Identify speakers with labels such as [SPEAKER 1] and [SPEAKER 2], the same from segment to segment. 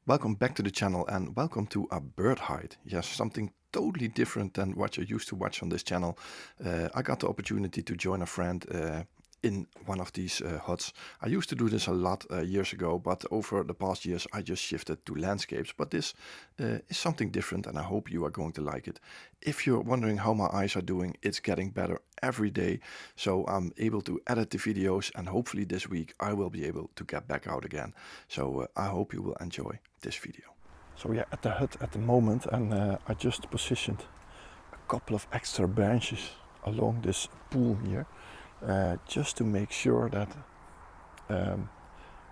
[SPEAKER 1] Welcome back to the channel and welcome to a bird hide. Yes, something totally different than what you used to watch on this channel. I got the opportunity to join a friend in one of these huts. I used to do this a lot years ago, but over the past years I just shifted to landscapes. But this is something different and I hope you are going to like it. If you're wondering how my eyes are doing, it's getting better every day. So I'm able to edit the videos and hopefully this week I will be able to get back out again. So I hope you will enjoy this video. So we are at the hut at the moment and I just positioned a couple of extra branches along this pool here. Just to make sure that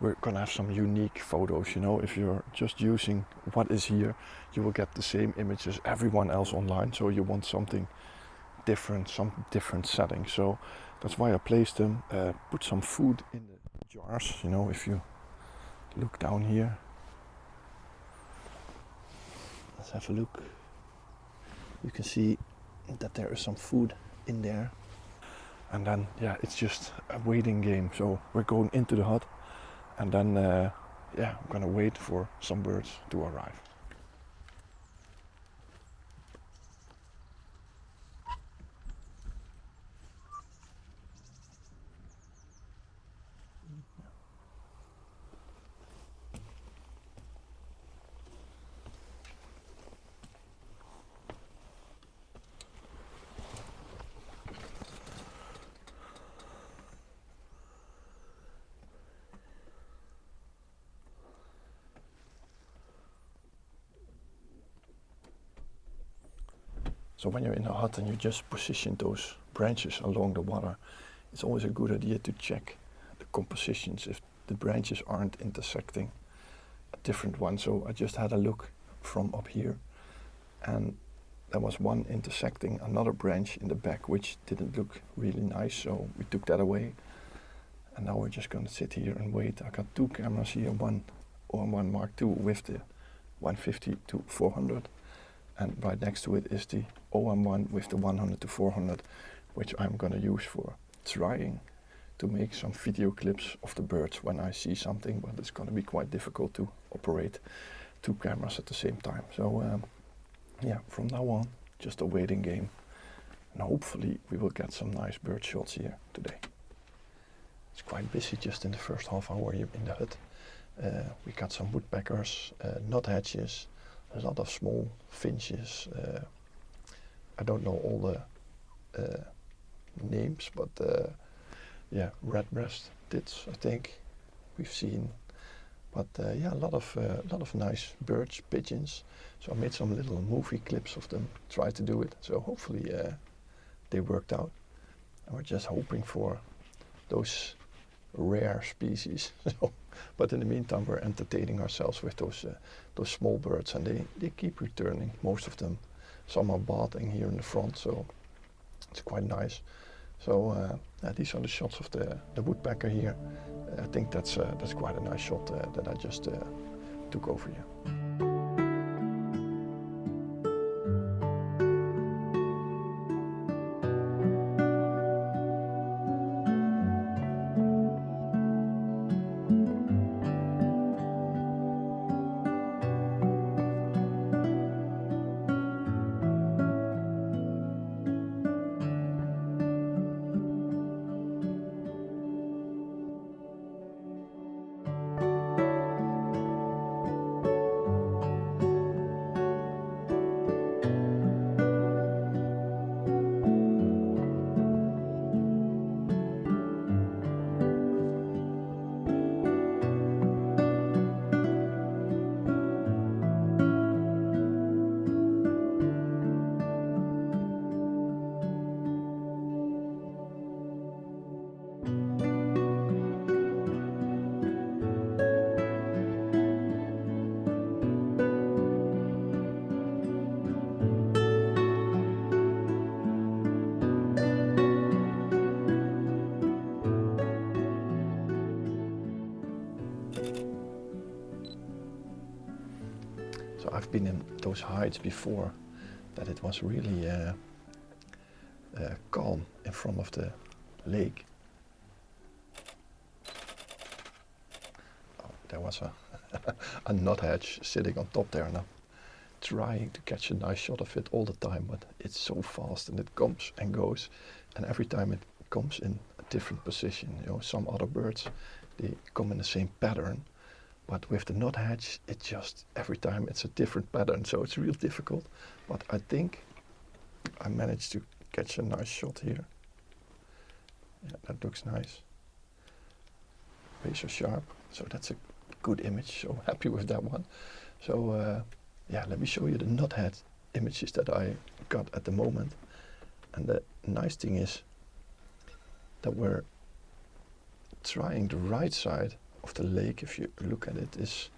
[SPEAKER 1] we're gonna have some unique photos. You know, if you're just using what is here, you will get the same image as everyone else online. So you want something different, some different setting. So that's why I placed them. Put some food in the jars. You know, if you look down here, let's have a look. You can see that there is some food in there. And then, yeah, it's just a waiting game. So we're going into the hut and then, yeah, I'm gonna wait for some birds to arrive. So when you're in a hut and you just position those branches along the water, it's always a good idea to check the compositions if the branches aren't intersecting a different one. So I just had a look from up here and there was one intersecting another branch in the back which didn't look really nice, so we took that away. And now we're just going to sit here and wait. I got two cameras here, one OM1 Mark II with the 150 to 400. And right next to it is the OM1 with the 100 to 400, which I'm gonna use for trying to make some video clips of the birds when I see something, but it's gonna be quite difficult to operate two cameras at the same time. So yeah, from now on, just a waiting game. And hopefully we will get some nice bird shots here today. It's quite busy just in the first half hour here in the hut. We got some woodpeckers, nuthatches, a lot of small finches. I don't know all the names, but yeah, redbreast tits I think we've seen. But yeah, a lot of nice birds, pigeons. So I made some little movie clips of them, tried to do it. So hopefully they worked out. And we're just hoping for those rare species. But in the meantime, we're entertaining ourselves with those small birds, and they keep returning, most of them. Some are bathing here in the front, so it's quite nice. So yeah, these are the shots of the woodpecker here. I think that's quite a nice shot that I just took over here. So I've been in those hides before, that it was really calm in front of the lake. Oh, there was a a nuthatch sitting on top there, and I'm trying to catch a nice shot of it all the time, but it's so fast and it comes and goes, and every time it comes in a different position. You know, some other birds, they come in the same pattern, but with the nuthatch, it just, every time it's a different pattern, so it's real difficult. But I think I managed to catch a nice shot here. Yeah, that looks nice. Razor sharp, so that's a good image, so happy with that one. So yeah, let me show you the nuthatch images that I got at the moment. And the nice thing is that we're trying the right side of the lake, if you look at it, is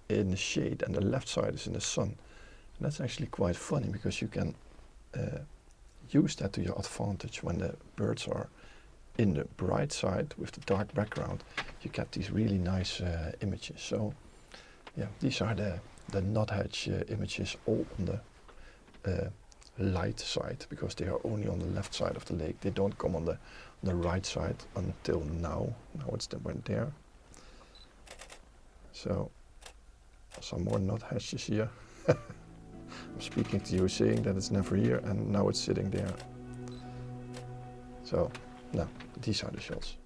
[SPEAKER 1] in the shade and the left side is in the sun. And that's actually quite funny because you can use that to your advantage. When the birds are in the bright side with the dark background, you get these really nice images. So yeah, these are the nuthatch images, all on the light side, because they are only on the left side of the lake. They don't come on the right side until now. Now it's the one there. So some more nuthatches here. I'm speaking to you, saying that it's never here, and now it's sitting there. So now these are the shots.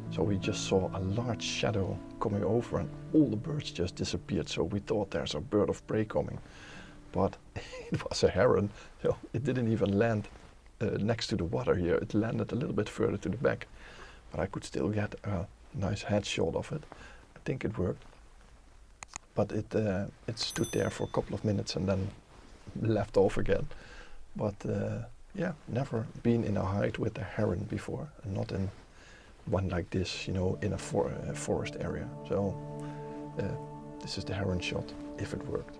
[SPEAKER 1] So we just saw a large shadow coming over and all the birds just disappeared. So we thought there's a bird of prey coming, but it was a heron. So it didn't even land next to the water here. It landed a little bit further to the back, but I could still get a nice headshot of it. I think it worked, but it stood there for a couple of minutes and then left off again. But yeah, never been in a hide with a heron before, and not in one like this, you know, in a forest area. So this is the heron shot, if it worked.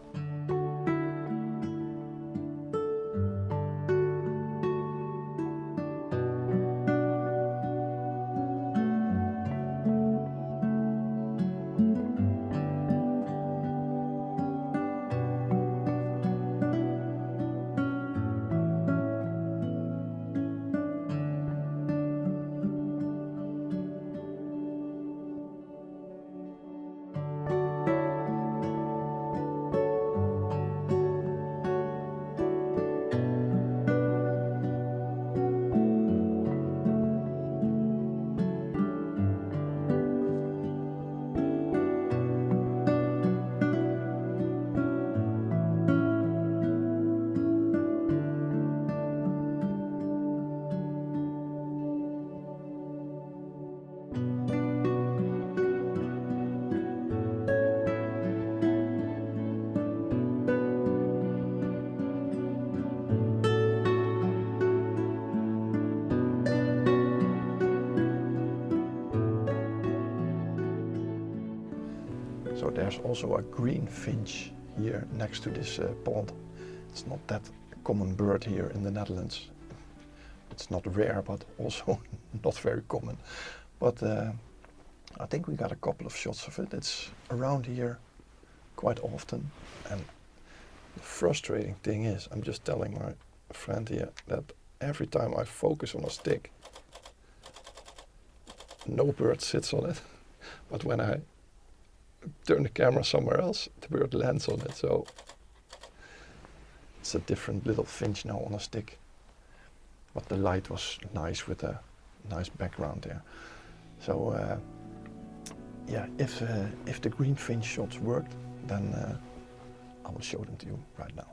[SPEAKER 1] So there's also a green finch here next to this pond. It's not that common bird here in the Netherlands. It's not rare, but also not very common. But I think we got a couple of shots of it. It's around here quite often. And the frustrating thing is, I'm just telling my friend here that every time I focus on a stick, no bird sits on it. But when I turn the camera somewhere else, the bird lands on it. So It's a different little finch now on a stick. But the light was nice with a nice background there. So yeah, if the green finch shots worked, then I will show them to you right now.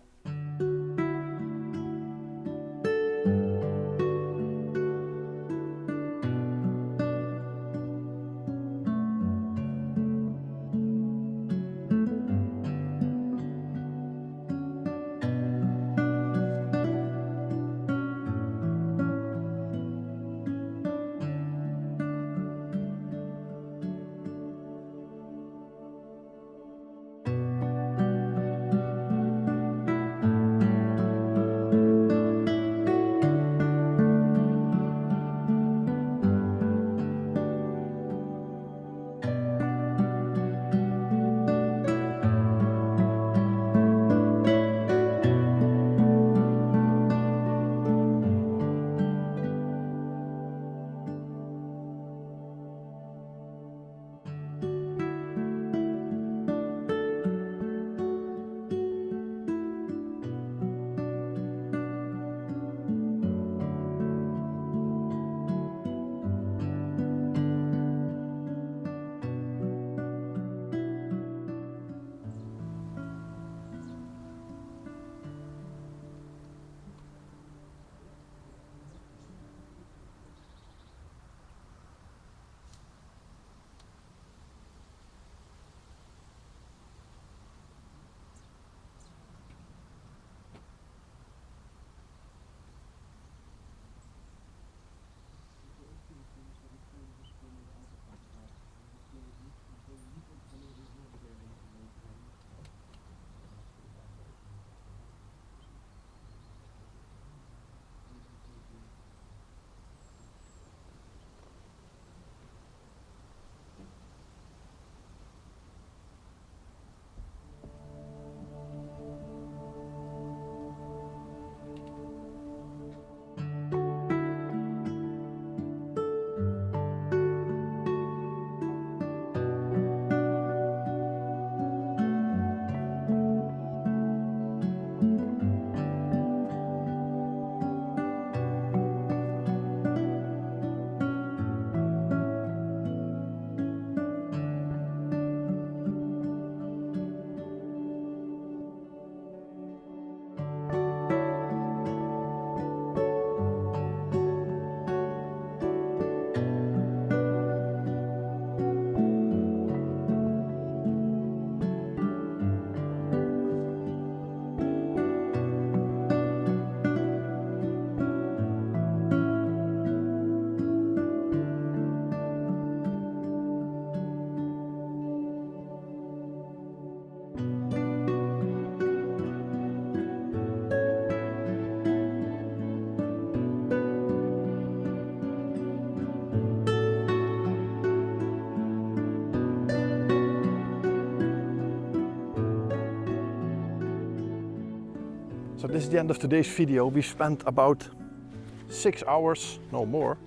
[SPEAKER 1] So this is the end of today's video. We spent about 6 hours, no more,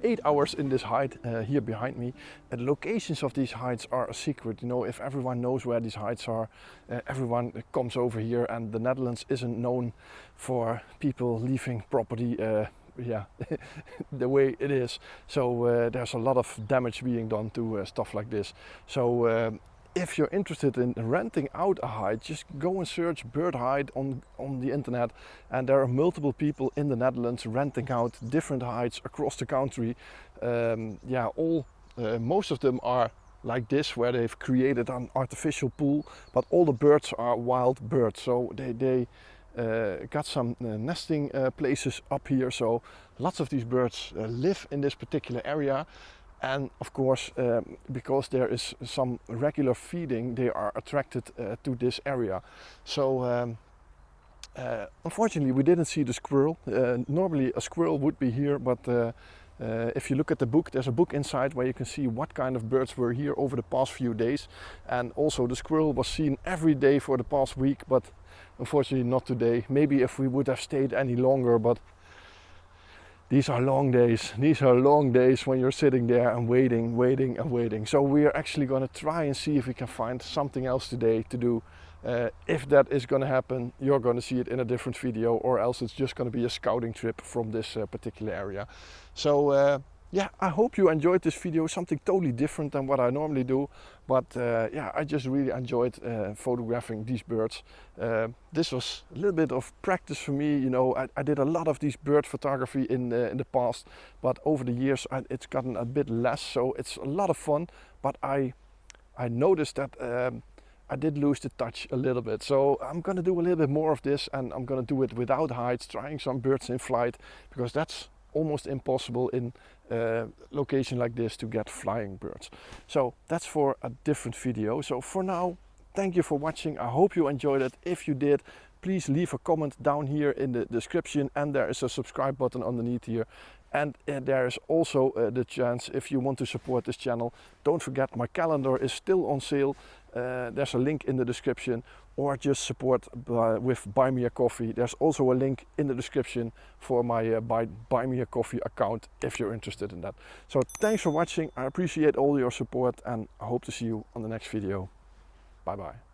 [SPEAKER 1] 8 hours in this height here behind me. The locations of these heights are a secret. You know, if everyone knows where these heights are, everyone comes over here, and the Netherlands isn't known for people leaving property yeah, the way it is. So there's a lot of damage being done to stuff like this. So if you're interested in renting out a hide, just go and search bird hide on the internet, and there are multiple people in the Netherlands renting out different hides across the country. Yeah, most of them are like this, where they've created an artificial pool, but all the birds are wild birds. So they got some nesting places up here. So lots of these birds live in this particular area. And of course, because there is some regular feeding, they are attracted to this area. So unfortunately, we didn't see the squirrel. Normally a squirrel would be here, but if you look at the book, there's a book inside where you can see what kind of birds were here over the past few days. And also the squirrel was seen every day for the past week, but unfortunately not today. Maybe if we would have stayed any longer, but these are long days. These are long days when you're sitting there and waiting. So we are actually going to try and see if we can find something else today to do. If that is going to happen, you're going to see it in a different video, or else it's just going to be a scouting trip from this particular area. So yeah, I hope you enjoyed this video, something totally different than what I normally do. But yeah, I just really enjoyed photographing these birds. This was a little bit of practice for me. You know, I did a lot of these bird photography in the past, but over the years it's gotten a bit less. So it's a lot of fun, but I noticed that I did lose the touch a little bit. So I'm gonna do a little bit more of this, and I'm gonna do it without heights, trying some birds in flight, because that's almost impossible in a location like this to get flying birds. So that's for a different video. So for now, thank you for watching. I hope you enjoyed it. If you did, please leave a comment down here in the description, and there is a subscribe button underneath here. And there is also the chance, if you want to support this channel, don't forget my calendar is still on sale. There's a link in the description, or just support with Buy Me a Coffee. There's also a link in the description for my Buy Me a Coffee account if you're interested in that. So thanks for watching. I appreciate all your support, and I hope to see you on the next video. Bye bye.